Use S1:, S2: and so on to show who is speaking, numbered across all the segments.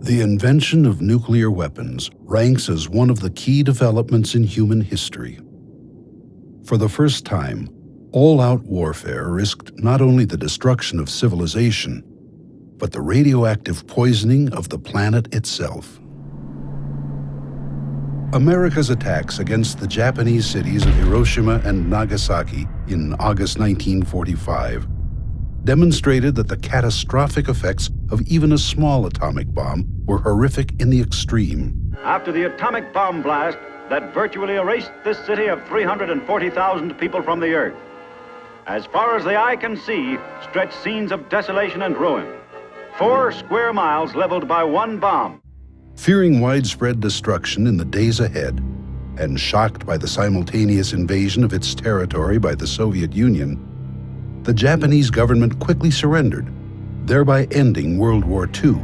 S1: The invention of nuclear weapons ranks as one of the key developments in human history. For the first time, all-out warfare risked not only the destruction of civilization, but the radioactive poisoning of the planet itself. America's attacks against the Japanese cities of Hiroshima and Nagasaki in August 1945 demonstrated that the catastrophic effects of even a small atomic bomb were horrific in the extreme.
S2: After the atomic bomb blast that virtually erased this city of 340,000 people from the earth, as far as the eye can see stretch scenes of desolation and ruin. 4 square miles leveled by one bomb.
S1: Fearing widespread destruction in the days ahead, and shocked by the simultaneous invasion of its territory by the Soviet Union, the Japanese government quickly surrendered, thereby ending World War II.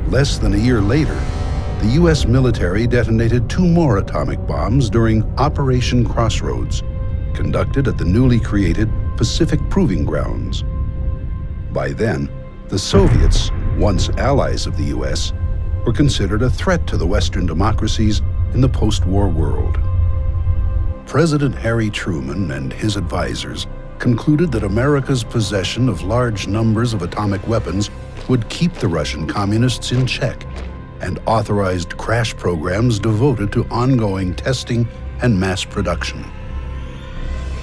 S1: Less than a year later, the U.S. military detonated 2 more atomic bombs during Operation Crossroads, conducted at the newly created Pacific Proving Grounds. By then, the Soviets, once allies of the U.S., were considered a threat to the Western democracies in the post-war world. President Harry Truman and his advisors concluded that America's possession of large numbers of atomic weapons would keep the Russian communists in check, and authorized crash programs devoted to ongoing testing and mass production.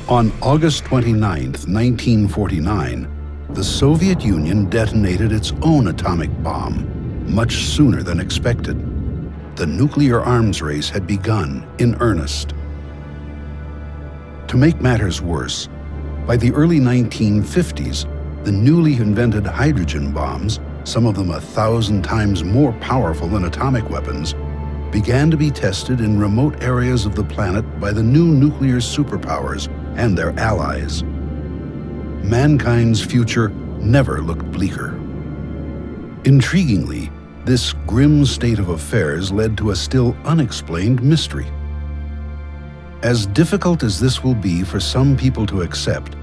S1: On August 29, 1949, the Soviet Union detonated its own atomic bomb, much sooner than expected. The nuclear arms race had begun in earnest. To make matters worse, by the early 1950s, the newly invented hydrogen bombs, some of them 1,000 times more powerful than atomic weapons, began to be tested in remote areas of the planet by the new nuclear superpowers and their allies. Mankind's future never looked bleaker. Intriguingly, this grim state of affairs led to a still unexplained mystery. As difficult as this will be for some people to accept,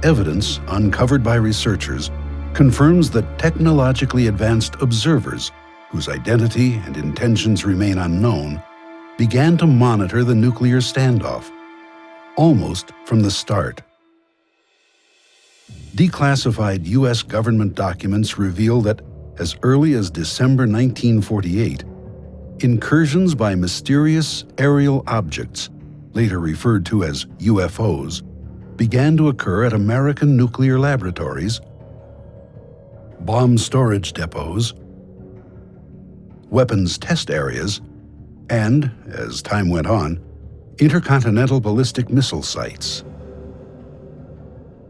S1: evidence uncovered by researchers confirms that technologically advanced observers, whose identity and intentions remain unknown, began to monitor the nuclear standoff, almost from the start. Declassified U.S. government documents reveal that, as early as December 1948, incursions by mysterious aerial objects, later referred to as UFOs, began to occur at American nuclear laboratories, bomb storage depots, weapons test areas, and, as time went on, intercontinental ballistic missile sites.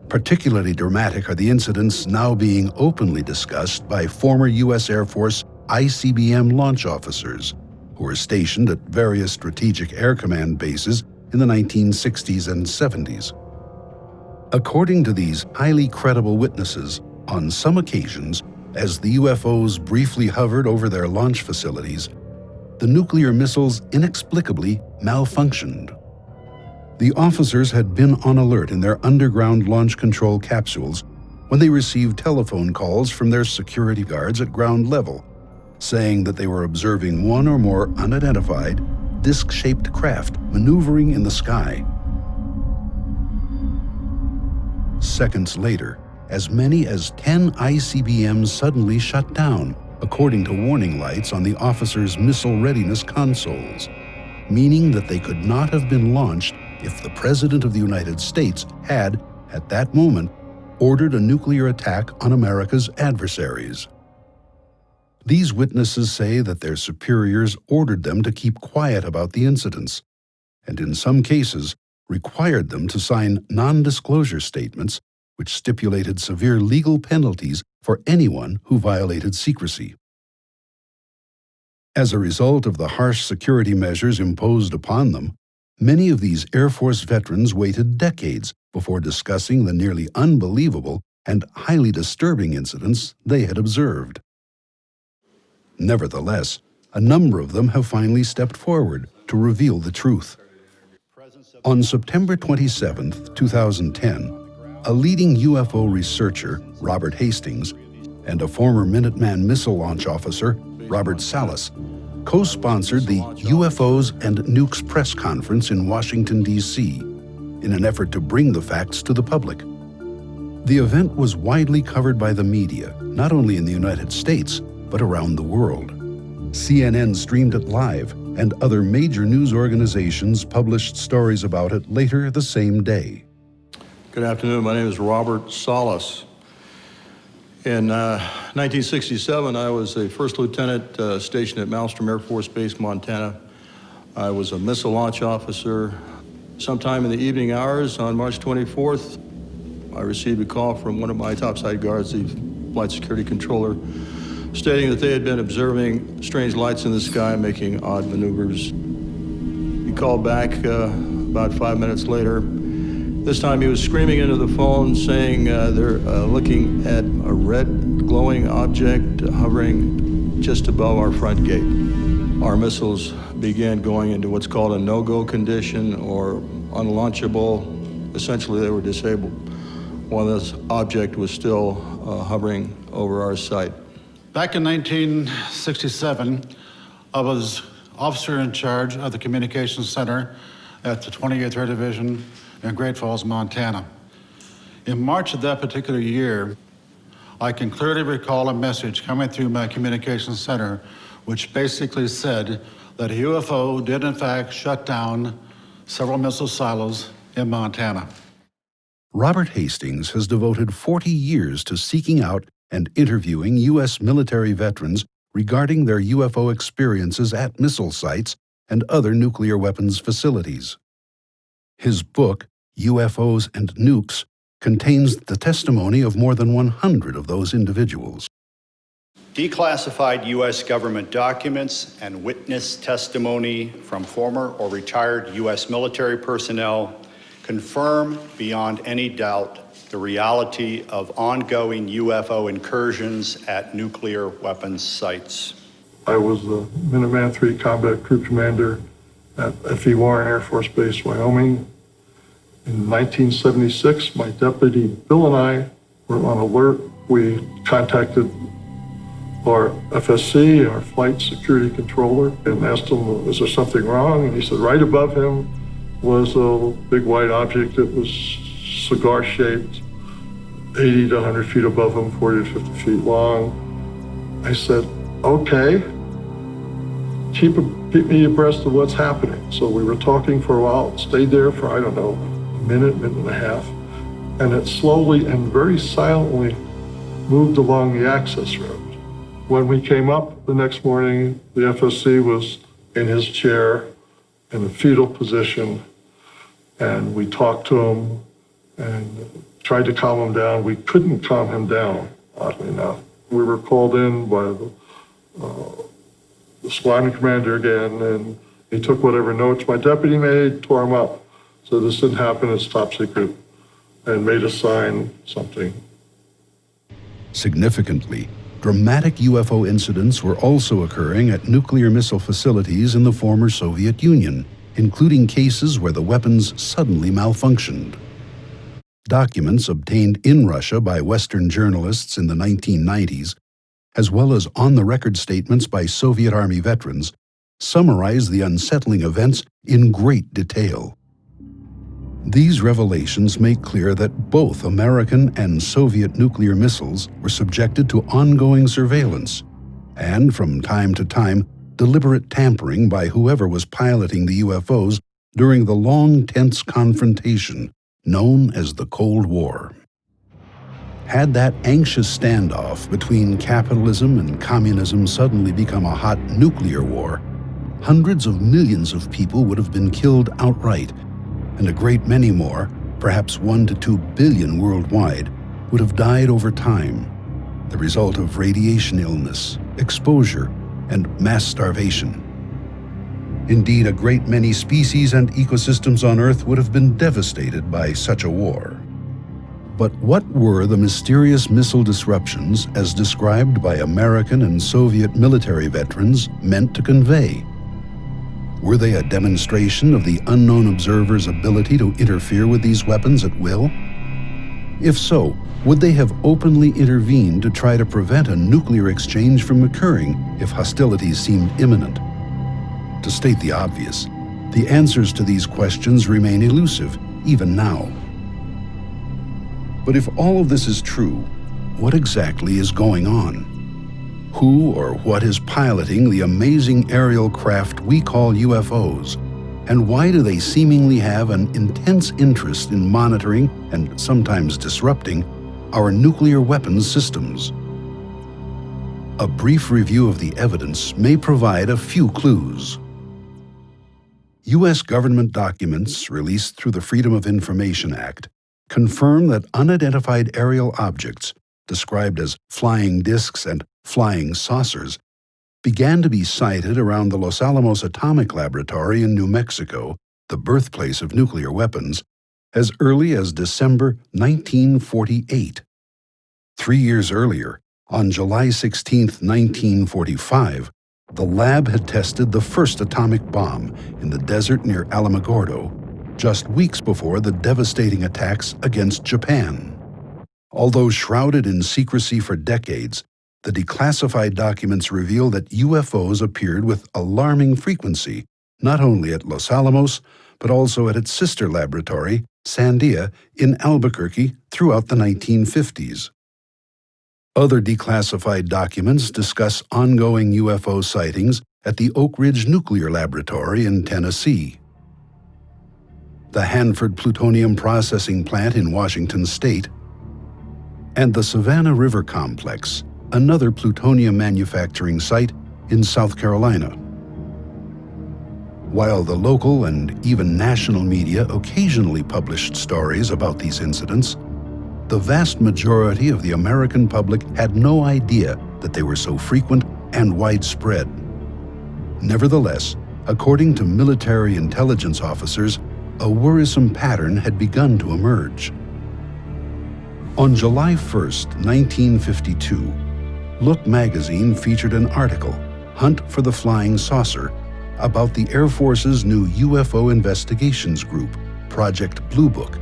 S1: Particularly dramatic are the incidents now being openly discussed by former U.S. Air Force ICBM launch officers who were stationed at various Strategic Air Command bases in the 1960s and 70s. According to these highly credible witnesses, on some occasions, as the UFOs briefly hovered over their launch facilities, the nuclear missiles inexplicably malfunctioned. The officers had been on alert in their underground launch control capsules when they received telephone calls from their security guards at ground level, saying that they were observing one or more unidentified, disc-shaped craft maneuvering in the sky. Seconds later, as many as 10 ICBMs suddenly shut down, according to warning lights on the officers' missile readiness consoles, meaning that they could not have been launched if the President of the United States had, at that moment, ordered a nuclear attack on America's adversaries. These witnesses say that their superiors ordered them to keep quiet about the incidents, and in some cases required them to sign non-disclosure statements which stipulated severe legal penalties for anyone who violated secrecy. As a result of the harsh security measures imposed upon them, many of these Air Force veterans waited decades before discussing the nearly unbelievable and highly disturbing incidents they had observed. Nevertheless, a number of them have finally stepped forward to reveal the truth. On September 27, 2010, a leading UFO researcher, Robert Hastings, and a former Minuteman missile launch officer, Robert Salas, co-sponsored the UFOs and Nukes press conference in Washington, D.C., in an effort to bring the facts to the public. The event was widely covered by the media, not only in the United States, but around the world. CNN streamed it live, and other major news organizations published stories about it later the same day.
S3: Good afternoon. My name is Robert Salas. In 1967, I was a first lieutenant stationed at Malmstrom Air Force Base, Montana. I was a missile launch officer. Sometime in the evening hours on March 24th, I received a call from one of my topside guards, the flight security controller, stating that they had been observing strange lights in the sky making odd maneuvers. He called back about 5 minutes later. This time he was screaming into the phone saying they're looking at a red glowing object hovering just above our front gate. Our missiles began going into what's called a no-go condition or unlaunchable. Essentially, they were disabled while this object was still hovering over our site.
S4: Back in 1967, I was officer in charge of the Communications Center at the 28th Air Division in Great Falls, Montana. In March of that particular year, I can clearly recall a message coming through my Communications Center which basically said that a UFO did in fact shut down several missile silos in Montana.
S1: Robert Hastings has devoted 40 years to seeking out and interviewing U.S. military veterans regarding their UFO experiences at missile sites and other nuclear weapons facilities. His book, UFOs and Nukes, contains the testimony of more than 100 of those individuals.
S5: Declassified U.S. government documents and witness testimony from former or retired U.S. military personnel confirm beyond any doubt the reality of ongoing UFO incursions at nuclear weapons sites.
S6: I was the Minuteman III Combat Group Commander at F.E. Warren Air Force Base, Wyoming. In 1976, my deputy Bill and I were on alert. We contacted our FSC, our flight security controller, and asked him, is there something wrong? And he said right above him was a big white object that was cigar-shaped, 80 to 100 feet above him, 40 to 50 feet long. I said, okay, keep me abreast of what's happening. So we were talking for a while, stayed there for, I don't know, a minute and a half, and it slowly and very silently moved along the access road. When we came up the next morning, the FSC was in his chair in a fetal position, and we talked to him and tried to calm him down. We couldn't calm him down, oddly enough. We were called in by the squadron commander again, and he took whatever notes my deputy made, tore them up. So this didn't happen, it's top secret, and made us sign something.
S1: Significantly, dramatic UFO incidents were also occurring at nuclear missile facilities in the former Soviet Union, including cases where the weapons suddenly malfunctioned. Documents obtained in Russia by Western journalists in the 1990s, as well as on-the-record statements by Soviet Army veterans, summarize the unsettling events in great detail. These revelations make clear that both American and Soviet nuclear missiles were subjected to ongoing surveillance and, from time to time, deliberate tampering by whoever was piloting the UFOs during the long, tense confrontation known as the Cold War. Had that anxious standoff between capitalism and communism suddenly become a hot nuclear war, hundreds of millions of people would have been killed outright, and a great many more, perhaps 1 to 2 billion worldwide, would have died over time, the result of radiation illness, exposure, and mass starvation. Indeed, a great many species and ecosystems on Earth would have been devastated by such a war. But what were the mysterious missile disruptions, as described by American and Soviet military veterans, meant to convey? Were they a demonstration of the unknown observer's ability to interfere with these weapons at will? If so, would they have openly intervened to try to prevent a nuclear exchange from occurring if hostilities seemed imminent? To state the obvious, the answers to these questions remain elusive, even now. But if all of this is true, what exactly is going on? Who or what is piloting the amazing aerial craft we call UFOs? And why do they seemingly have an intense interest in monitoring and sometimes disrupting our nuclear weapons systems? A brief review of the evidence may provide a few clues. U.S. government documents released through the Freedom of Information Act confirm that unidentified aerial objects, described as flying discs and flying saucers, began to be sighted around the Los Alamos Atomic Laboratory in New Mexico, the birthplace of nuclear weapons, as early as December 1948. 3 years earlier, on July 16, 1945, the lab had tested the first atomic bomb in the desert near Alamogordo, just weeks before the devastating attacks against Japan. Although shrouded in secrecy for decades, the declassified documents reveal that UFOs appeared with alarming frequency, not only at Los Alamos, but also at its sister laboratory, Sandia, in Albuquerque throughout the 1950s. Other declassified documents discuss ongoing UFO sightings at the Oak Ridge Nuclear Laboratory in Tennessee, the Hanford Plutonium Processing Plant in Washington State, and the Savannah River Complex, another plutonium manufacturing site in South Carolina. While the local and even national media occasionally published stories about these incidents, the vast majority of the American public had no idea that they were so frequent and widespread. Nevertheless, according to military intelligence officers, a worrisome pattern had begun to emerge. On July 1, 1952, Look magazine featured an article, Hunt for the Flying Saucer, about the Air Force's new UFO investigations group, Project Blue Book,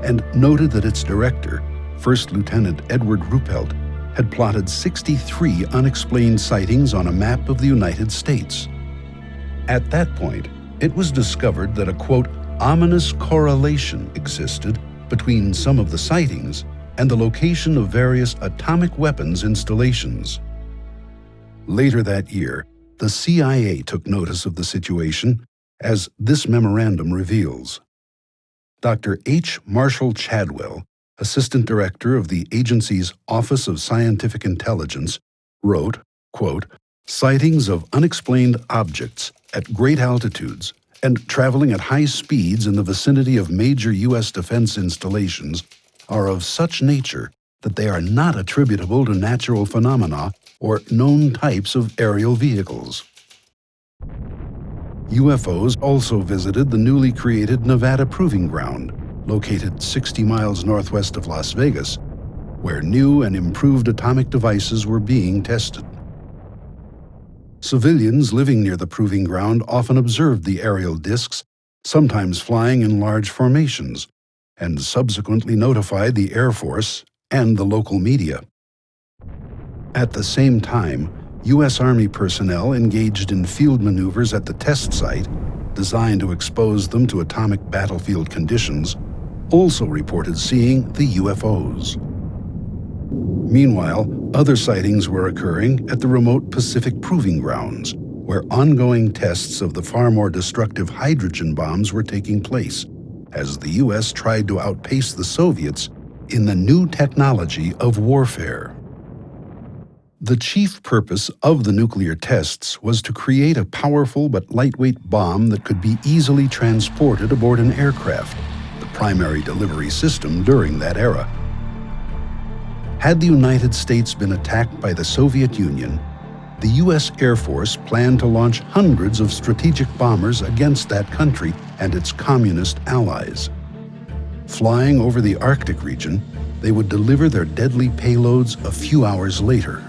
S1: and noted that its director, First Lieutenant Edward Ruppelt, had plotted 63 unexplained sightings on a map of the United States. At that point, it was discovered that a, quote, ominous correlation existed between some of the sightings and the location of various atomic weapons installations. Later that year, the CIA took notice of the situation, as this memorandum reveals. Dr. H. Marshall Chadwell, Assistant Director of the agency's Office of Scientific Intelligence, wrote, quote, sightings of unexplained objects at great altitudes and traveling at high speeds in the vicinity of major U.S. defense installations are of such nature that they are not attributable to natural phenomena or known types of aerial vehicles. UFOs also visited the newly created Nevada Proving Ground, located 60 miles northwest of Las Vegas, where new and improved atomic devices were being tested. Civilians living near the proving ground often observed the aerial discs, sometimes flying in large formations, and subsequently notified the Air Force and the local media. At the same time, U.S. Army personnel engaged in field maneuvers at the test site, designed to expose them to atomic battlefield conditions, also reported seeing the UFOs. Meanwhile, other sightings were occurring at the remote Pacific Proving Grounds, where ongoing tests of the far more destructive hydrogen bombs were taking place, as the U.S. tried to outpace the Soviets in the new technology of warfare. The chief purpose of the nuclear tests was to create a powerful but lightweight bomb that could be easily transported aboard an aircraft, the primary delivery system during that era. Had the United States been attacked by the Soviet Union, the U.S. Air Force planned to launch hundreds of strategic bombers against that country and its communist allies. Flying over the Arctic region, they would deliver their deadly payloads a few hours later.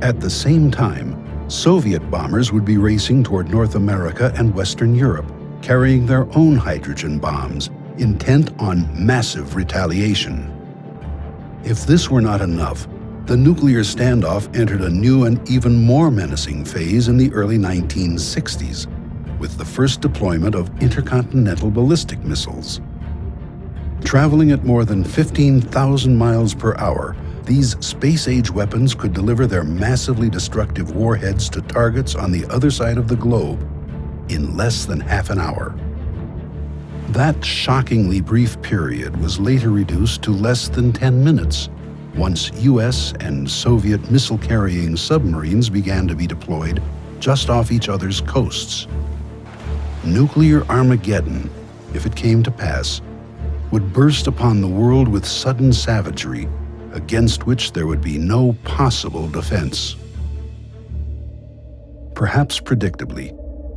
S1: At the same time, Soviet bombers would be racing toward North America and Western Europe, carrying their own hydrogen bombs intent on massive retaliation. If this were not enough, the nuclear standoff entered a new and even more menacing phase in the early 1960s, with the first deployment of intercontinental ballistic missiles. Traveling at more than 15,000 miles per hour, these space-age weapons could deliver their massively destructive warheads to targets on the other side of the globe in less than half an hour. That shockingly brief period was later reduced to less than 10 minutes once U.S. and Soviet missile-carrying submarines began to be deployed just off each other's coasts. Nuclear Armageddon, if it came to pass, would burst upon the world with sudden savagery against which there would be no possible defense. Perhaps predictably,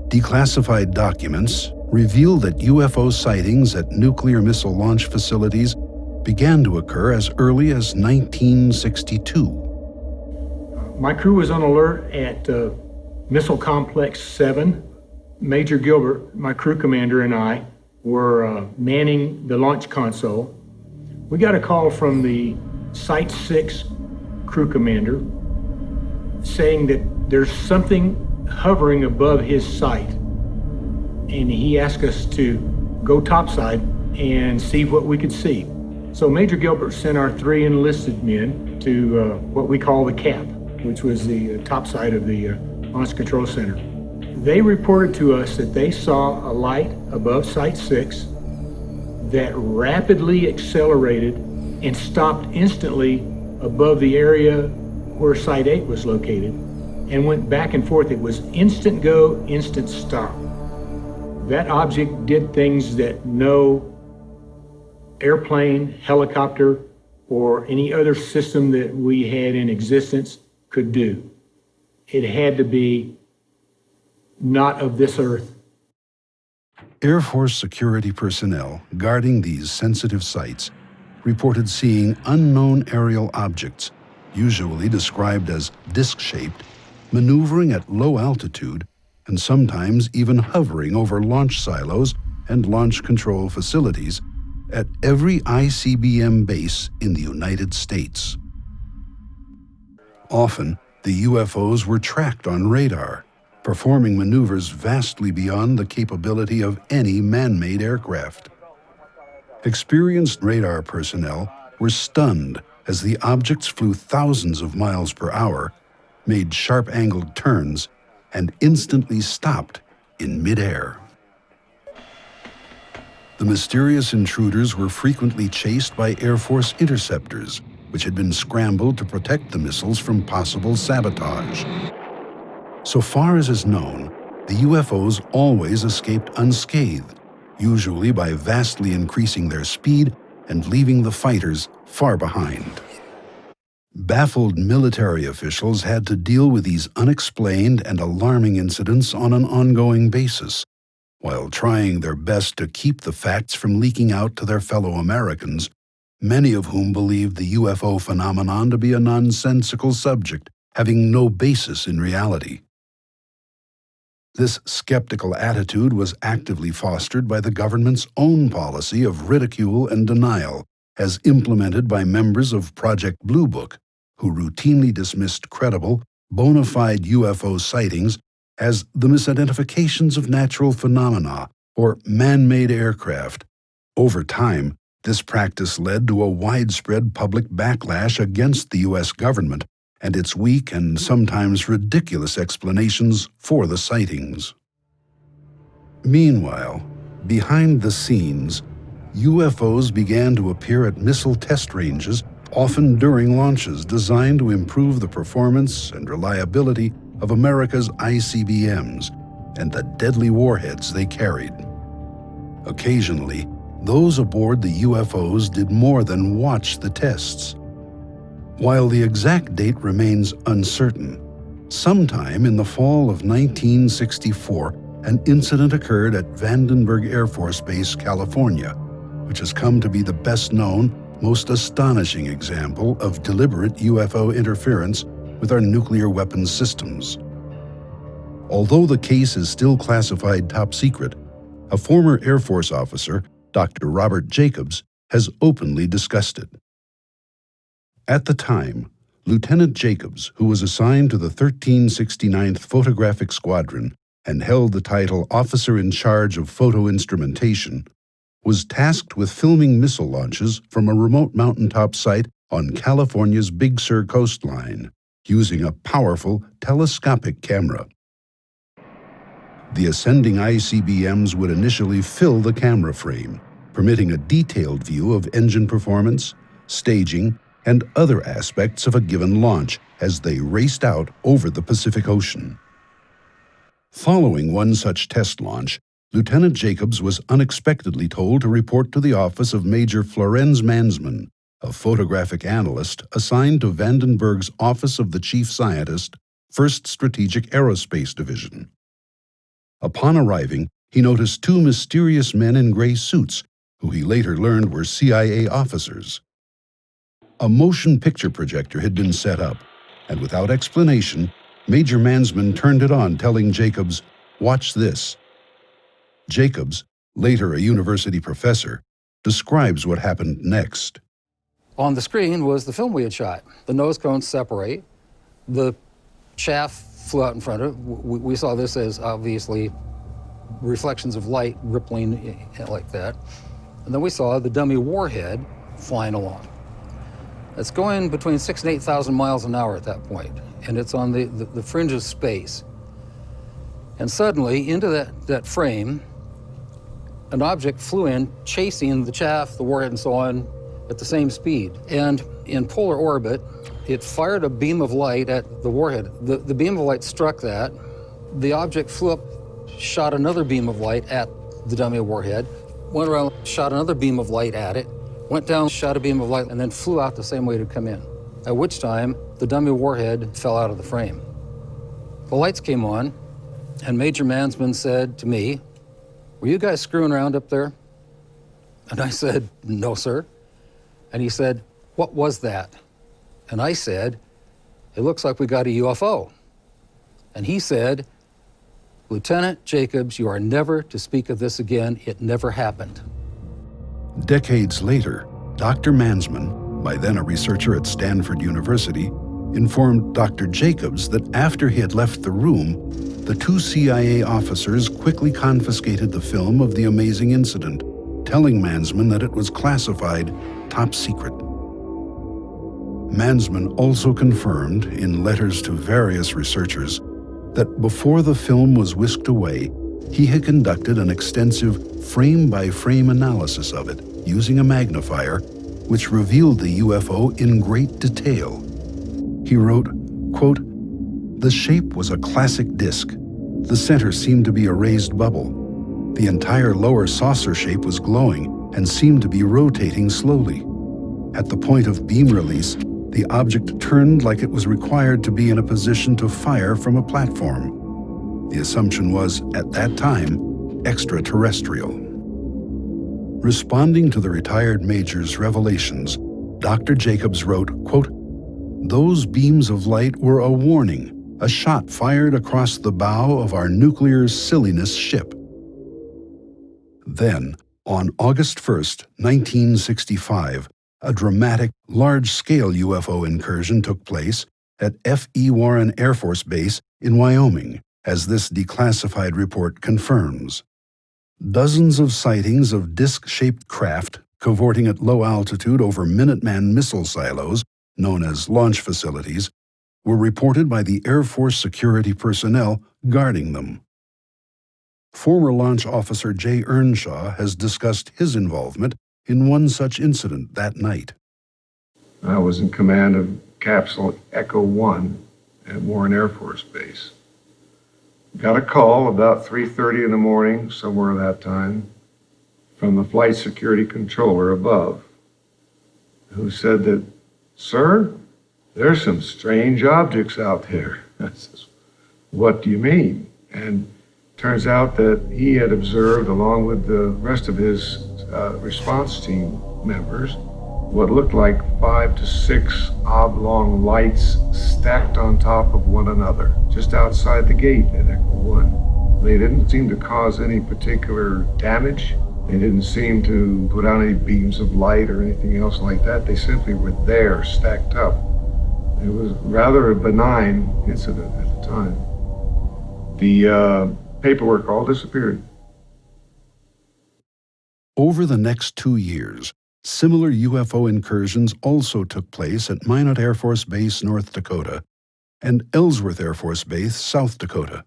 S1: declassified documents reveal that UFO sightings at nuclear missile launch facilities began to occur as early as 1962.
S7: My crew was on alert at Missile Complex 7. Major Gilbert, my crew commander, and I were manning the launch console. We got a call from the Site 6 crew commander saying that there's something hovering above his site. And he asked us to go topside and see what we could see. So Major Gilbert sent our 3 enlisted men to what we call the CAP, which was the topside of the Launch Control Center. They reported to us that they saw a light above Site 6 that rapidly accelerated and stopped instantly above the area where Site 8 was located and went back and forth. It was instant go, instant stop. That object did things that no airplane, helicopter, or any other system that we had in existence could do. It had to be not of this earth.
S1: Air Force security personnel guarding these sensitive sites reported seeing unknown aerial objects, usually described as disc-shaped, maneuvering at low altitude and sometimes even hovering over launch silos and launch control facilities at every ICBM base in the United States. Often, the UFOs were tracked on radar, performing maneuvers vastly beyond the capability of any man-made aircraft. Experienced radar personnel were stunned as the objects flew thousands of miles per hour, made sharp-angled turns, and instantly stopped in midair. The mysterious intruders were frequently chased by Air Force interceptors, which had been scrambled to protect the missiles from possible sabotage. So far as is known, the UFOs always escaped unscathed, usually by vastly increasing their speed and leaving the fighters far behind. Baffled military officials had to deal with these unexplained and alarming incidents on an ongoing basis, while trying their best to keep the facts from leaking out to their fellow Americans, many of whom believed the UFO phenomenon to be a nonsensical subject having no basis in reality. This skeptical attitude was actively fostered by the government's own policy of ridicule and denial, as implemented by members of Project Blue Book, who routinely dismissed credible, bona fide UFO sightings as the misidentifications of natural phenomena or man-made aircraft. Over time, this practice led to a widespread public backlash against the U.S. government and its weak and sometimes ridiculous explanations for the sightings. Meanwhile, behind the scenes, UFOs began to appear at missile test ranges, often during launches designed to improve the performance and reliability of America's ICBMs and the deadly warheads they carried. Occasionally, those aboard the UFOs did more than watch the tests. While the exact date remains uncertain, sometime in the fall of 1964, an incident occurred at Vandenberg Air Force Base, California, which has come to be the best-known, most astonishing example of deliberate UFO interference with our nuclear weapons systems. Although the case is still classified top secret, a former Air Force officer, Dr. Robert Jacobs, has openly discussed it. At the time, Lieutenant Jacobs, who was assigned to the 1369th Photographic Squadron and held the title Officer in Charge of Photo Instrumentation, was tasked with filming missile launches from a remote mountaintop site on California's Big Sur coastline, using a powerful telescopic camera. The ascending ICBMs would initially fill the camera frame, permitting a detailed view of engine performance, staging, and other aspects of a given launch as they raced out over the Pacific Ocean. Following one such test launch, Lieutenant Jacobs was unexpectedly told to report to the office of Major Florenz Mansman, a photographic analyst assigned to Vandenberg's Office of the Chief Scientist, 1st Strategic Aerospace Division. Upon arriving, he noticed two mysterious men in gray suits, who he later learned were CIA officers. A motion picture projector had been set up, and without explanation, Major Mansman turned it on, telling Jacobs, "Watch this." Jacobs, later a university professor, describes what happened next.
S8: On the screen was the film we had shot. The nose cones separate. The chaff flew out in front of it. We saw this as obviously reflections of light rippling like that. And then we saw the dummy warhead flying along. It's going between 6,000 and 8,000 miles an hour at that point, and it's on the fringe of space. And suddenly, into that frame, an object flew in, chasing the chaff, the warhead, and so on, at the same speed. And in polar orbit, it fired a beam of light at the warhead. The beam of light struck that. The object flew up, shot another beam of light at the dummy warhead, went around, shot another beam of light at it, went down, shot a beam of light, and then flew out the same way it had come in, at which time the dummy warhead fell out of the frame. The lights came on, and Major Mansman said to me, "Were you guys screwing around up there?" And I said, "No, sir." And he said, "What was that?" And I said, "It looks like we got a UFO." And he said, "Lieutenant Jacobs, you are never to speak of this again. It never happened."
S1: Decades later, Dr. Mansman, by then a researcher at Stanford University, informed Dr. Jacobs that after he had left the room, the two CIA officers quickly confiscated the film of the amazing incident, telling Mansman that it was classified top secret. Mansman also confirmed, in letters to various researchers, that before the film was whisked away, he had conducted an extensive frame-by-frame analysis of it using a magnifier, which revealed the UFO in great detail. He wrote, quote, "The shape was a classic disc. The center seemed to be a raised bubble. The entire lower saucer shape was glowing and seemed to be rotating slowly. At the point of beam release, the object turned like it was required to be in a position to fire from a platform. The assumption was, at that time, extraterrestrial." Responding to the retired major's revelations, Dr. Jacobs wrote, quote, "Those beams of light were a warning, a shot fired across the bow of our nuclear silliness ship." Then, on August 1st, 1965, a dramatic, large-scale UFO incursion took place at F.E. Warren Air Force Base in Wyoming, as this declassified report confirms. Dozens of sightings of disc-shaped craft cavorting at low altitude over Minuteman missile silos, known as launch facilities, were reported by the Air Force security personnel guarding them. Former launch officer Jay Earnshaw has discussed his involvement in one such incident that night.
S9: I was in command of Capsule Echo 1 at Warren Air Force Base. Got a call about 3:30 in the morning, somewhere that time, from the flight security controller above, who said that, "Sir, there's some strange objects out there." I says, "What do you mean?" And turns out that he had observed, along with the rest of his response team members, what looked like 5 to 6 oblong lights stacked on top of one another, just outside the gate at Echo 1. They didn't seem to cause any particular damage, They didn't seem to put out any beams of light or anything else like that. They simply were there, stacked up. It was rather a benign incident at the time. The paperwork all disappeared.
S1: Over the next 2 years, similar UFO incursions also took place at Minot Air Force Base, North Dakota, and Ellsworth Air Force Base, South Dakota.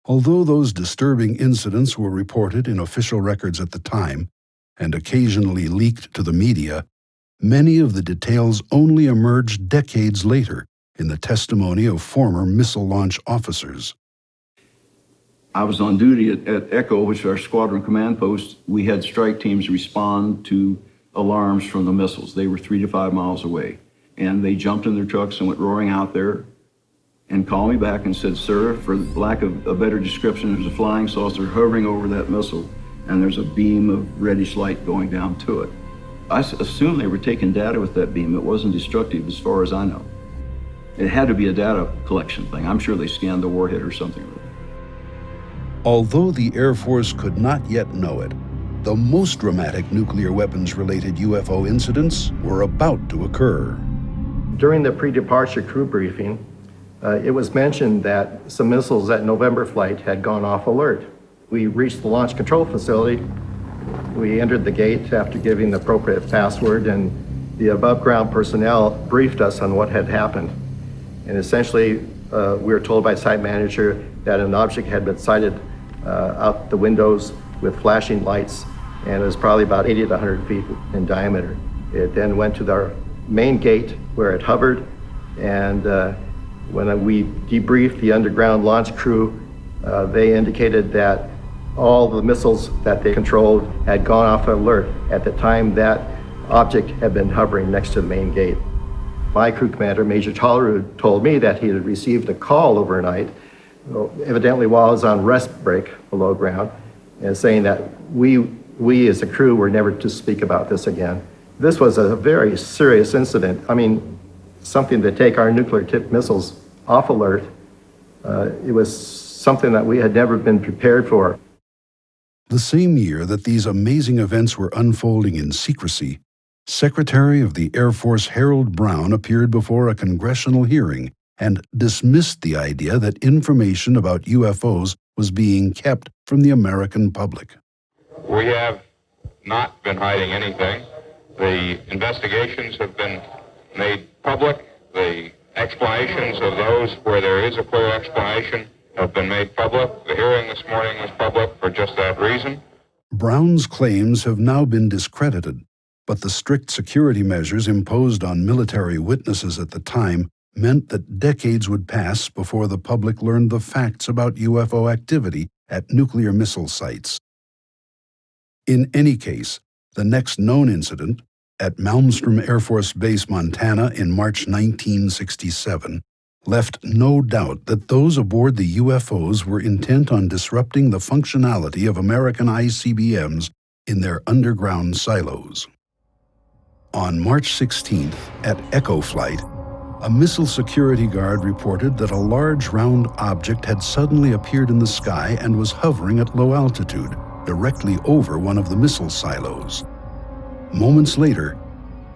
S1: Although those disturbing incidents were reported in official records at the time and occasionally leaked to the media, many of the details only emerged decades later in the testimony of former missile launch officers.
S10: I was on duty at Echo, which is our squadron command post. We had strike teams respond to alarms from the missiles. They were 3 to 5 miles away. And they jumped in their trucks and went roaring out there and called me back and said, "Sir, for lack of a better description, there's a flying saucer hovering over that missile and there's a beam of reddish light going down to it." I assume they were taking data with that beam. It wasn't destructive as far as I know. It had to be a data collection thing. I'm sure they scanned the warhead or something.
S1: Although the Air Force could not yet know it, the most dramatic nuclear weapons-related UFO incidents were about to occur.
S11: During the pre-departure crew briefing, it was mentioned that some missiles at November flight had gone off alert. We reached the launch control facility. We entered the gate after giving the appropriate password, and the above-ground personnel briefed us on what had happened. And essentially, we were told by site manager that an object had been sighted out the windows with flashing lights, and it was probably about 80 to 100 feet in diameter. It then went to our main gate where it hovered, and when we debriefed the underground launch crew, they indicated that all the missiles that they controlled had gone off alert at the time that object had been hovering next to the main gate. My crew commander, Major Tollerud, told me that he had received a call overnight, evidently while I was on rest break below ground, and saying that we as a crew were never to speak about this again. This was a very serious incident. I mean, something to take our nuclear-tipped missiles off alert. It was something that we had never been prepared for.
S1: The same year that these amazing events were unfolding in secrecy, Secretary of the Air Force Harold Brown appeared before a congressional hearing and dismissed the idea that information about UFOs was being kept from the American public.
S12: We have not been hiding anything. The investigations have been made public. The explanations of those where there is a clear explanation have been made public. The hearing this morning was public for just that reason.
S1: Brown's claims have now been discredited, but the strict security measures imposed on military witnesses at the time meant that decades would pass before the public learned the facts about UFO activity at nuclear missile sites. In any case, the next known incident, at Malmstrom Air Force Base, Montana in March 1967, left no doubt that those aboard the UFOs were intent on disrupting the functionality of American ICBMs in their underground silos. On March 16th, at Echo Flight, a missile security guard reported that a large round object had suddenly appeared in the sky and was hovering at low altitude, directly over one of the missile silos. Moments later,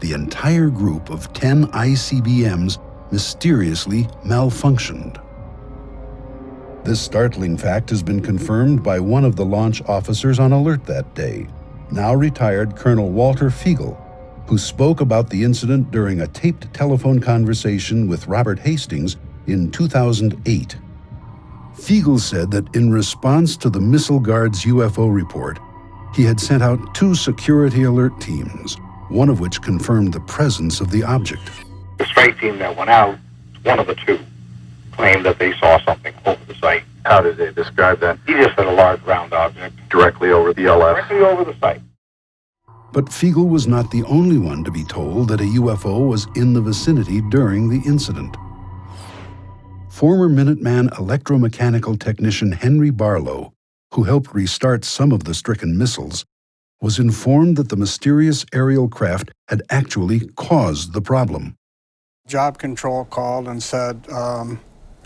S1: the entire group of 10 ICBMs mysteriously malfunctioned. This startling fact has been confirmed by one of the launch officers on alert that day, now retired Colonel Walter Fiegel, who spoke about the incident during a taped telephone conversation with Robert Hastings in 2008. Fiegel said that in response to the missile guard's UFO report, he had sent out 2 security alert teams, one of which confirmed the presence of the object.
S13: The strike team that went out, one of the 2, claimed that they saw something over the site. How did they describe that? He just said a large round object. Directly over the LF? Directly over the site.
S1: But Fiegel was not the only one to be told that a UFO was in the vicinity during the incident. Former Minuteman electromechanical technician Henry Barlow, who helped restart some of the stricken missiles, was informed that the mysterious aerial craft had actually caused the problem.
S14: Job control called and said,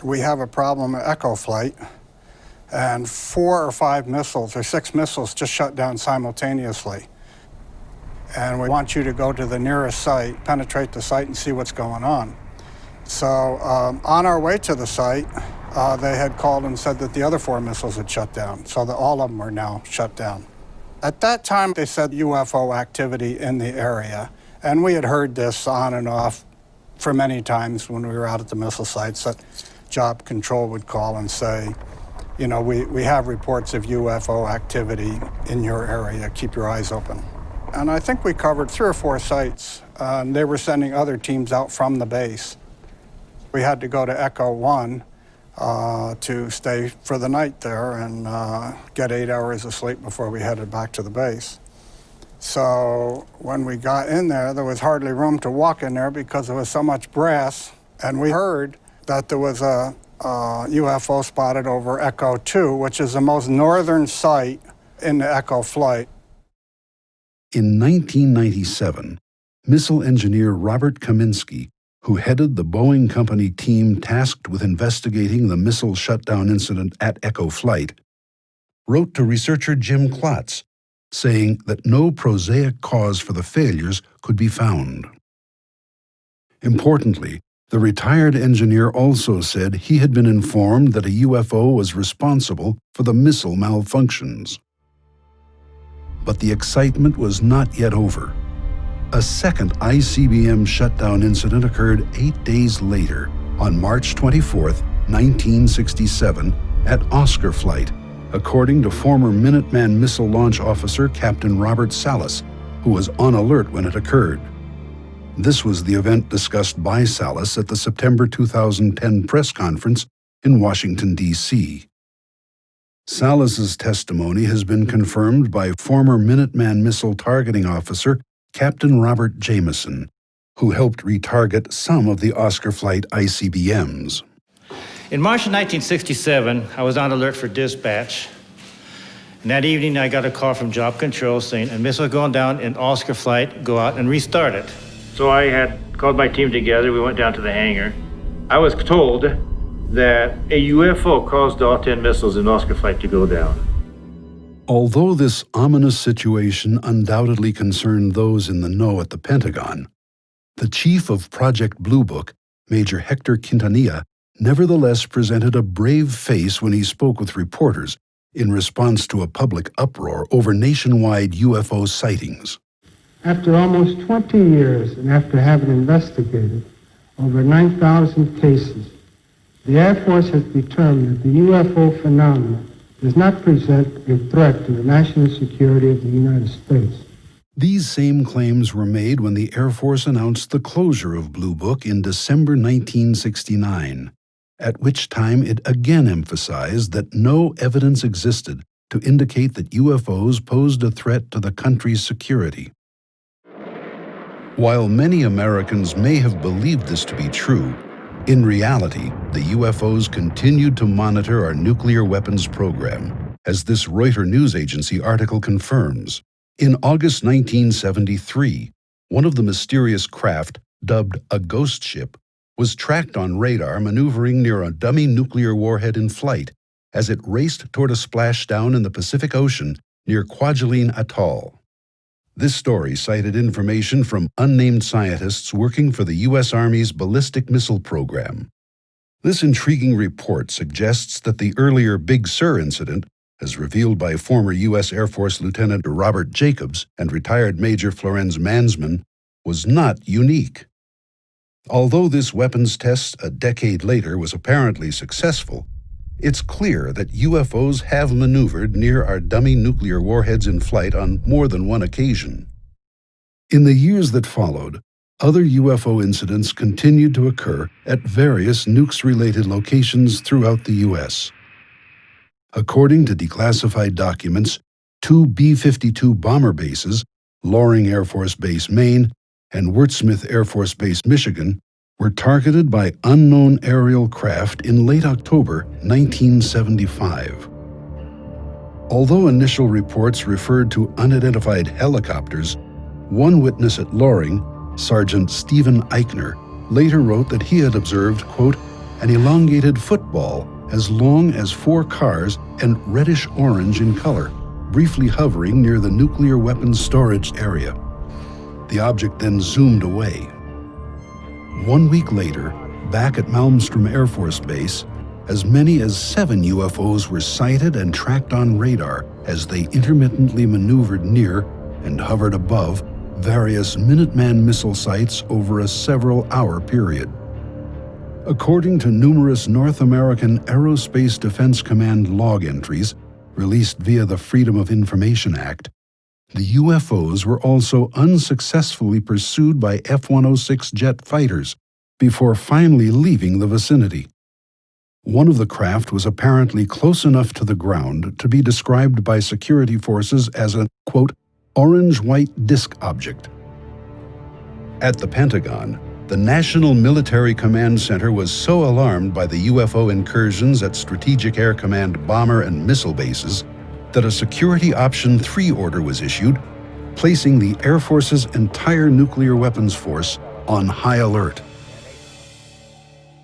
S14: we have a problem at Echo Flight, and 4 or 5 missiles, or 6 missiles, just shut down simultaneously. And we want you to go to the nearest site, penetrate the site, and see what's going on. So on our way to the site, they had called and said that the other 4 missiles had shut down, so that all of them are now shut down. At that time, they said UFO activity in the area, and we had heard this on and off for many times when we were out at the missile sites that Job Control would call and say, you know, we have reports of UFO activity in your area, keep your eyes open. And I think we covered 3 or 4 sites, and they were sending other teams out from the base. We had to go to Echo 1 to stay for the night there and get 8 hours of sleep before we headed back to the base. So when we got in there was hardly room to walk in there because there was so much brass, and we heard that there was a UFO spotted over Echo 2, which is the most northern site in the Echo flight.
S1: In 1997, missile engineer Robert Kaminsky, who headed the Boeing Company team tasked with investigating the missile shutdown incident at Echo Flight, wrote to researcher Jim Klotz, saying that no prosaic cause for the failures could be found. Importantly, the retired engineer also said he had been informed that a UFO was responsible for the missile malfunctions. But the excitement was not yet over. A second ICBM shutdown incident occurred 8 days later, on March 24, 1967, at Oscar Flight, according to former Minuteman missile launch officer Captain Robert Salas, who was on alert when it occurred. This was the event discussed by Salas at the September 2010 press conference in Washington, D.C. Salas's testimony has been confirmed by former Minuteman missile targeting officer Captain Robert Jameson, who helped retarget some of the Oscar Flight ICBMs.
S15: In March of 1967, I was on alert for dispatch. And that evening, I got a call from Job Control saying a missile going down in Oscar Flight, go out and restart it. So I had called my team together, we went down to the hangar. I was told that a UFO caused all 10 missiles in Oscar Flight to go down.
S1: Although this ominous situation undoubtedly concerned those in the know at the Pentagon, the chief of Project Blue Book, Major Hector Quintanilla, nevertheless presented a brave face when he spoke with reporters in response to a public uproar over nationwide UFO sightings.
S16: After almost 20 years and after having investigated over 9,000 cases, the Air Force has determined that the UFO phenomenon does not present a threat to the national security of the United States.
S1: These same claims were made when the Air Force announced the closure of Blue Book in December 1969, at which time it again emphasized that no evidence existed to indicate that UFOs posed a threat to the country's security. While many Americans may have believed this to be true, in reality, the UFOs continued to monitor our nuclear weapons program, as this Reuters news agency article confirms. In August 1973, one of the mysterious craft, dubbed a ghost ship, was tracked on radar maneuvering near a dummy nuclear warhead in flight as it raced toward a splashdown in the Pacific Ocean near Kwajalein Atoll. This story cited information from unnamed scientists working for the U.S. Army's ballistic missile program. This intriguing report suggests that the earlier Big Sur incident, as revealed by former U.S. Air Force Lieutenant Robert Jacobs and retired Major Florenz Mansman, was not unique. Although this weapons test a decade later was apparently successful, it's clear that UFOs have maneuvered near our dummy nuclear warheads in flight on more than one occasion. In the years that followed, other UFO incidents continued to occur at various nukes-related locations throughout the U.S. According to declassified documents, 2 B-52 bomber bases, Loring Air Force Base, Maine, and Wurtsmith Air Force Base, Michigan, were targeted by unknown aerial craft in late October 1975. Although initial reports referred to unidentified helicopters, one witness at Loring, Sergeant Stephen Eichner, later wrote that he had observed, quote, an elongated football as long as 4 cars and reddish-orange in color, briefly hovering near the nuclear weapons storage area. The object then zoomed away. 1 week later, back at Malmstrom Air Force Base, as many as 7 UFOs were sighted and tracked on radar as they intermittently maneuvered near and hovered above various Minuteman missile sites over a several-hour period. According to numerous North American Aerospace Defense Command log entries released via the Freedom of Information Act, the UFOs were also unsuccessfully pursued by F-106 jet fighters before finally leaving the vicinity. One of the craft was apparently close enough to the ground to be described by security forces as a, quote, orange-white disk object. At the Pentagon, the National Military Command Center was so alarmed by the UFO incursions at Strategic Air Command bomber and missile bases that a Security Option 3 order was issued, placing the Air Force's entire nuclear weapons force on high alert.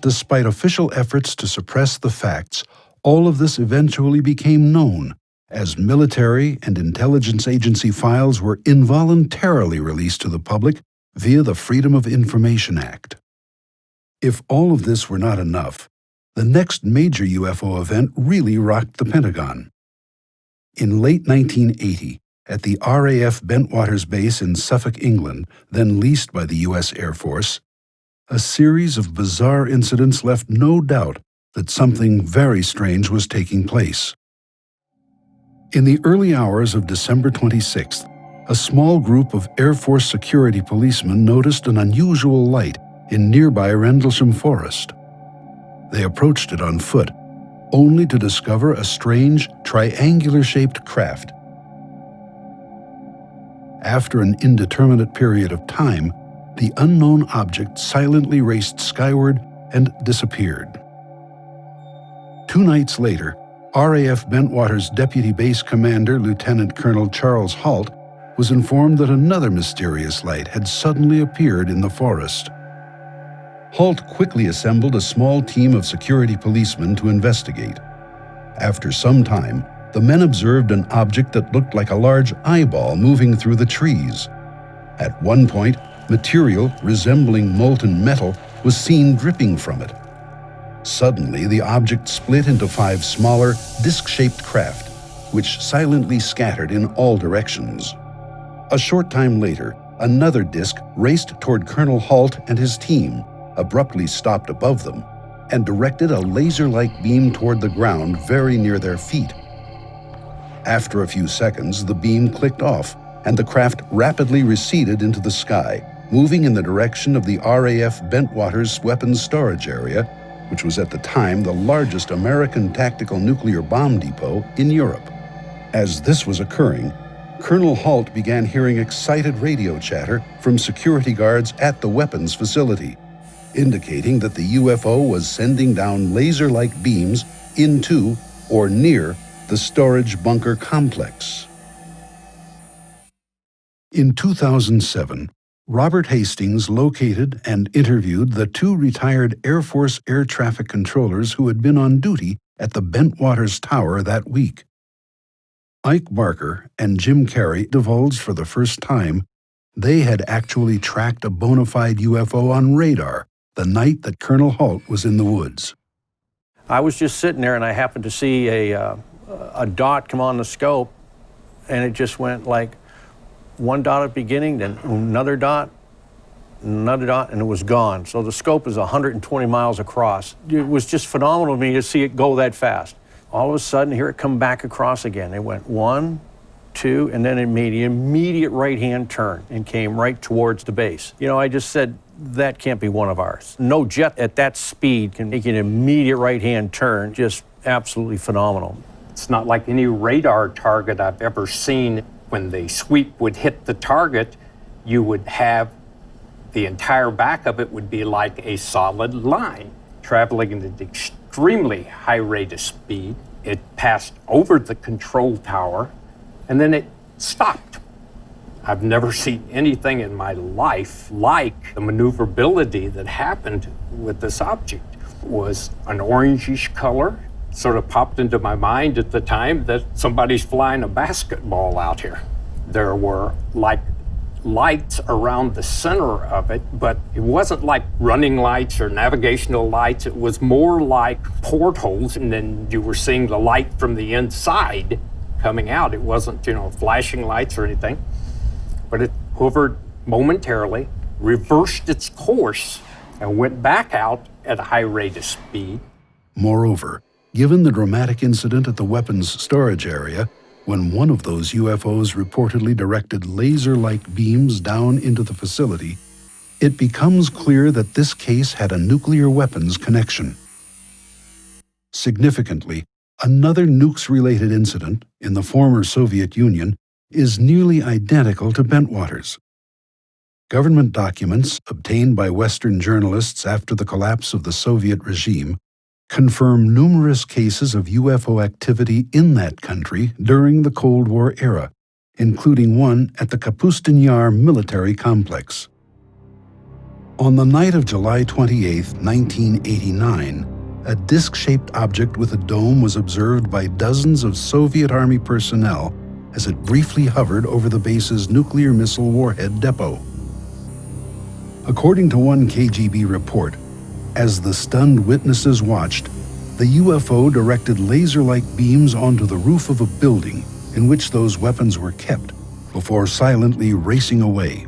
S1: Despite official efforts to suppress the facts, all of this eventually became known as military and intelligence agency files were involuntarily released to the public via the Freedom of Information Act. If all of this were not enough, the next major UFO event really rocked the Pentagon. In late 1980, at the RAF Bentwaters Base in Suffolk, England, then leased by the U.S. Air Force, a series of bizarre incidents left no doubt that something very strange was taking place. In the early hours of December 26th, a small group of Air Force security policemen noticed an unusual light in nearby Rendlesham Forest. They approached it on foot, only to discover a strange, triangular-shaped craft. After an indeterminate period of time, the unknown object silently raced skyward and disappeared. 2 nights later, RAF Bentwaters Deputy Base Commander Lieutenant Colonel Charles Halt was informed that another mysterious light had suddenly appeared in the forest. Halt quickly assembled a small team of security policemen to investigate. After some time, the men observed an object that looked like a large eyeball moving through the trees. At one point, material resembling molten metal was seen dripping from it. Suddenly, the object split into 5 smaller, disc-shaped craft, which silently scattered in all directions. A short time later, another disc raced toward Colonel Halt and his team, abruptly stopped above them, and directed a laser-like beam toward the ground very near their feet. After a few seconds, the beam clicked off, and the craft rapidly receded into the sky, moving in the direction of the RAF Bentwaters weapons storage area, which was at the time the largest American tactical nuclear bomb depot in Europe. As this was occurring, Colonel Halt began hearing excited radio chatter from security guards at the weapons facility, indicating that the UFO was sending down laser-like beams into or near the storage bunker complex. In 2007, Robert Hastings located and interviewed the 2 retired Air Force air traffic controllers who had been on duty at the Bentwaters Tower that week. Ike Barker and Jim Carey divulged for the first time they had actually tracked a bona fide UFO on radar the night that Colonel Halt was in the woods.
S17: I was just sitting there and I happened to see a dot come on the scope, and it just went like one dot at the beginning, then another dot, and it was gone. So the scope is 120 miles across. It was just phenomenal to me to see it go that fast. All of a sudden, here it come back across again. It went 1, 2, and then it made an immediate right-hand turn and came right towards the base. You know, I just said, that can't be one of ours. No jet at that speed can make an immediate right-hand turn. Just absolutely phenomenal.
S18: It's not like any radar target I've ever seen. When the sweep would hit the target, you would have the entire back of it would be like a solid line, traveling at an extremely high rate of speed. It passed over the control tower, and then it stopped. I've never seen anything in my life like the maneuverability that happened with this object. It was an orangish color. sort of popped into my mind at the time that somebody's flying a basketball out here. There were like lights around the center of it, but it wasn't like running lights or navigational lights. It was more like portholes, and then you were seeing the light from the inside coming out. It wasn't, flashing lights or anything, but it hovered momentarily, reversed its course, and went back out at a high rate of speed.
S1: Moreover, given the dramatic incident at the weapons storage area, when one of those UFOs reportedly directed laser-like beams down into the facility, it becomes clear that this case had a nuclear weapons connection. Significantly, another nukes-related incident in the former Soviet Union is nearly identical to Bentwaters. Government documents obtained by Western journalists after the collapse of the Soviet regime confirm numerous cases of UFO activity in that country during the Cold War era, including one at the Kapustin Yar military complex. On the night of July 28, 1989, a disc-shaped object with a dome was observed by dozens of Soviet Army personnel as it briefly hovered over the base's nuclear missile warhead depot. According to one KGB report, as the stunned witnesses watched, the UFO directed laser-like beams onto the roof of a building in which those weapons were kept before silently racing away.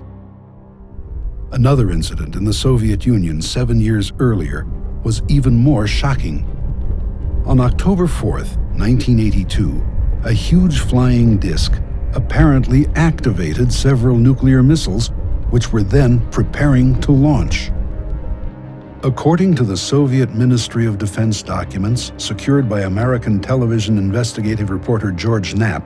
S1: Another incident in the Soviet Union 7 years earlier was even more shocking. On October 4th, 1982, a huge flying disc apparently activated several nuclear missiles, which were then preparing to launch. According to the Soviet Ministry of Defense documents secured by American television investigative reporter George Knapp,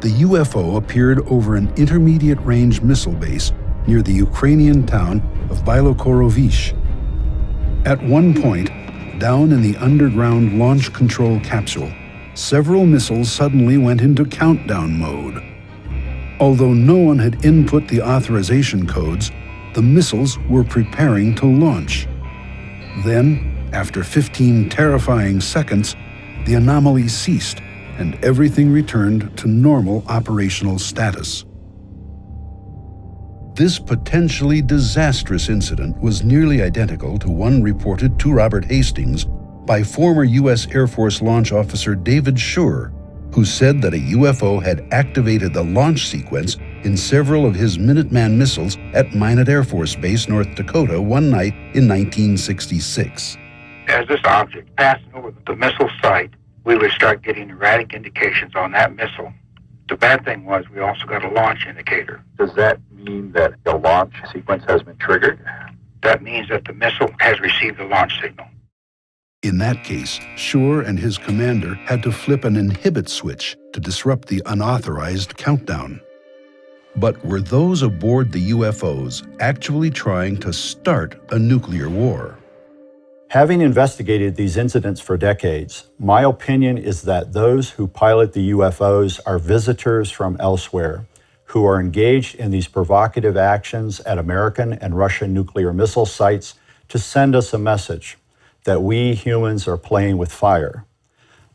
S1: the UFO appeared over an intermediate-range missile base near the Ukrainian town of Bielokorovish. At one point, down in the underground launch control capsule, several missiles suddenly went into countdown mode. Although no one had input the authorization codes, the missiles were preparing to launch. Then, after 15 terrifying seconds, the anomaly ceased and everything returned to normal operational status. This potentially disastrous incident was nearly identical to one reported to Robert Hastings by former U.S. Air Force launch officer David Schur, who said that a UFO had activated the launch sequence in several of his Minuteman missiles at Minot Air Force Base, North Dakota, one night in 1966.
S13: As this object passed over the missile site, we would start getting erratic indications on that missile. The bad thing was we also got a launch indicator.
S19: Does that mean that the launch sequence has been triggered?
S13: That means that the missile has received the launch signal.
S1: In that case, Schur and his commander had to flip an inhibit switch to disrupt the unauthorized countdown. But were those aboard the UFOs actually trying to start a nuclear war?
S20: Having investigated these incidents for decades, my opinion is that those who pilot the UFOs are visitors from elsewhere who are engaged in these provocative actions at American and Russian nuclear missile sites to send us a message that we humans are playing with fire,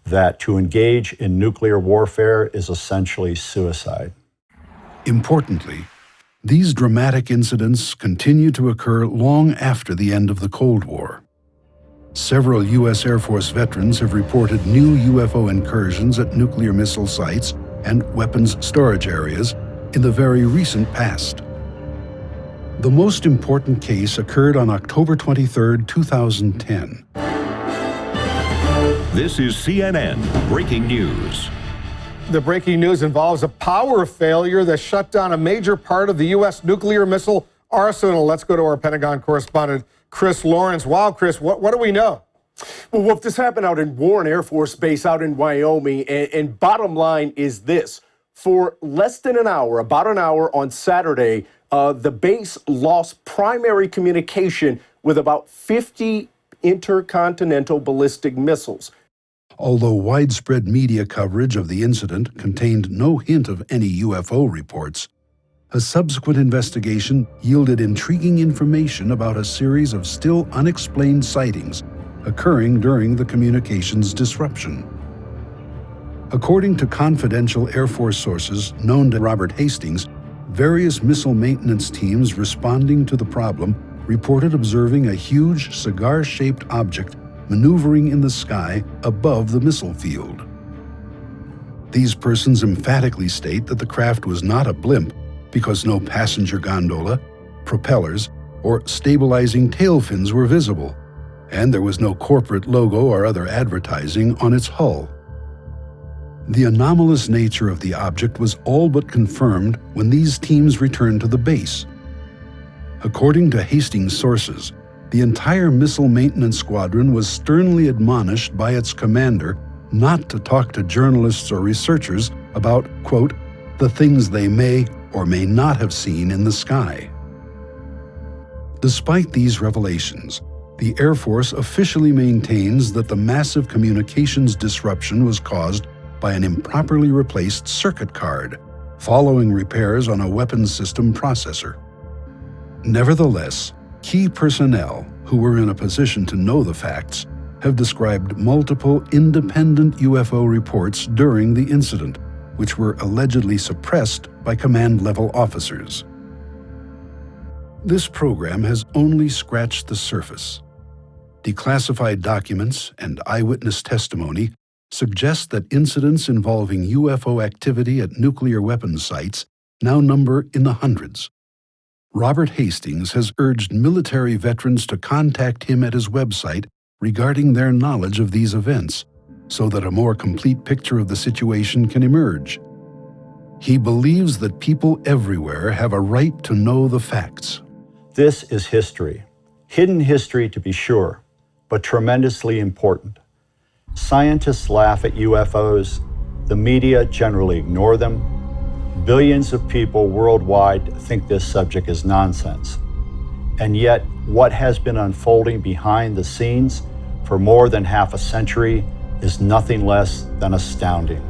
S20: that to engage in nuclear warfare is essentially suicide.
S1: Importantly, these dramatic incidents continue to occur long after the end of the Cold War. Several U.S. Air Force veterans have reported new UFO incursions at nuclear missile sites and weapons storage areas in the very recent past. The most important case occurred on October 23, 2010.
S21: This is CNN Breaking News.
S22: The breaking news involves a power failure that shut down a major part of the U.S. nuclear missile arsenal. Let's go to our Pentagon correspondent, Chris Lawrence. Wow, Chris, what do we know?
S23: Well, Wolf, this happened out in Warren Air Force Base out in Wyoming, and bottom line is this. For less than an hour, about an hour on Saturday, the base lost primary communication with about 50 intercontinental ballistic missiles.
S1: Although widespread media coverage of the incident contained no hint of any UFO reports, a subsequent investigation yielded intriguing information about a series of still unexplained sightings occurring during the communications disruption. According to confidential Air Force sources known to Robert Hastings, various missile maintenance teams responding to the problem reported observing a huge cigar-shaped object maneuvering in the sky above the missile field. These persons emphatically state that the craft was not a blimp because no passenger gondola, propellers, or stabilizing tail fins were visible, and there was no corporate logo or other advertising on its hull. The anomalous nature of the object was all but confirmed when these teams returned to the base. According to Hastings sources, the entire missile maintenance squadron was sternly admonished by its commander not to talk to journalists or researchers about, quote, the things they may or may not have seen in the sky. Despite these revelations, the Air Force officially maintains that the massive communications disruption was caused by an improperly replaced circuit card, following repairs on a weapons system processor. Nevertheless, key personnel who were in a position to know the facts have described multiple independent UFO reports during the incident, which were allegedly suppressed by command-level officers. This program has only scratched the surface. Declassified documents and eyewitness testimony suggest that incidents involving UFO activity at nuclear weapons sites now number in the hundreds. Robert Hastings has urged military veterans to contact him at his website regarding their knowledge of these events, so that a more complete picture of the situation can emerge. He believes that people everywhere have a right to know the facts.
S20: This is history. Hidden history, to be sure, but tremendously important. Scientists laugh at UFOs. The media generally ignore them. Billions of people worldwide think this subject is nonsense. And yet, what has been unfolding behind the scenes for more than half a century is nothing less than astounding.